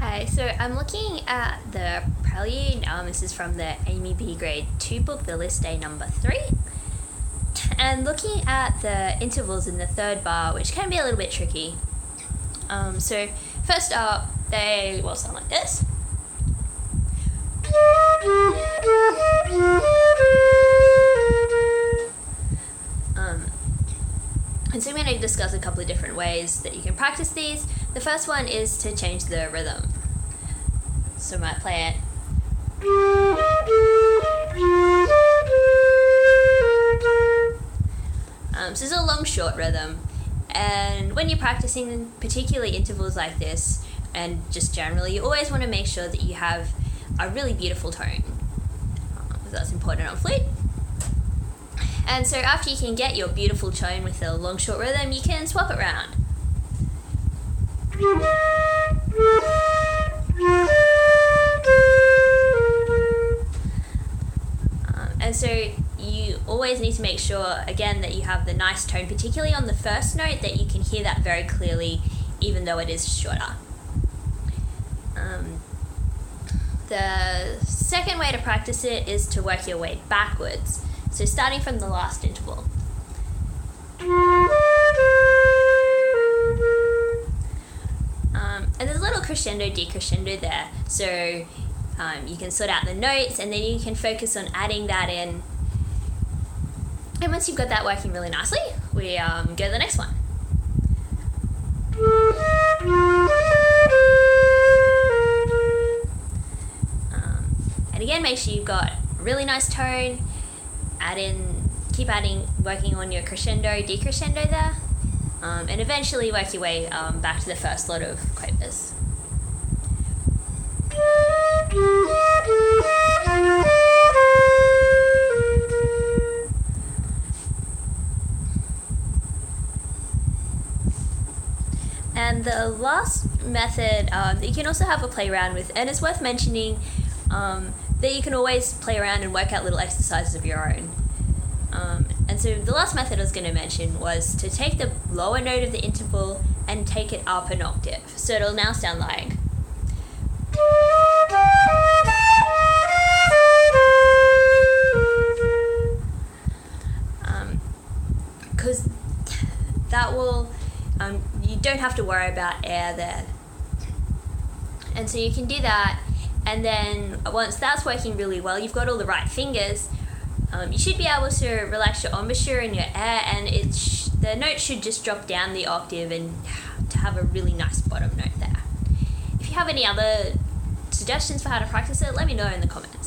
Hi, so I'm looking at the Prelude. This is from the Amy B. Grade 2 book, the list day number 3. And looking at the intervals in the third bar, which can be a little bit tricky. So first up, they will sound like this. And so I'm going to discuss a couple of different ways that you can practice these. The first one is to change the rhythm. So I might play it. So it's a long, short rhythm. And when you're practicing, particularly intervals like this, and just generally, you always want to make sure that you have a really beautiful tone. That's important on flute. And so after you can get your beautiful tone with a long, short rhythm, you can swap it around. And so you always need to make sure, again, that you have the nice tone, particularly on the first note, that you can hear that very clearly, even though it is shorter. The second way to practice it is to work your way backwards. So starting from the last interval. And there's a little crescendo, decrescendo there. So you can sort out the notes and then you can focus on adding that in. And once you've got that working really nicely, we go to the next one. And again, make sure you've got really nice tone. Keep adding, working on your crescendo, decrescendo there, and eventually work your way back to the first lot of quavers. And the last method that you can also have a play around with, and it's worth mentioning that you can always play around and work out little exercises of your own. And so the last method I was going to mention was to take the lower note of the interval and take it up an octave. So it'll now sound like. Because that will, you don't have to worry about air there. And so you can do that. And then once that's working really well, you've got all the right fingers, you should be able to relax your embouchure and your air, and the note should just drop down the octave and to have a really nice bottom note there. If you have any other suggestions for how to practice it, let me know in the comments.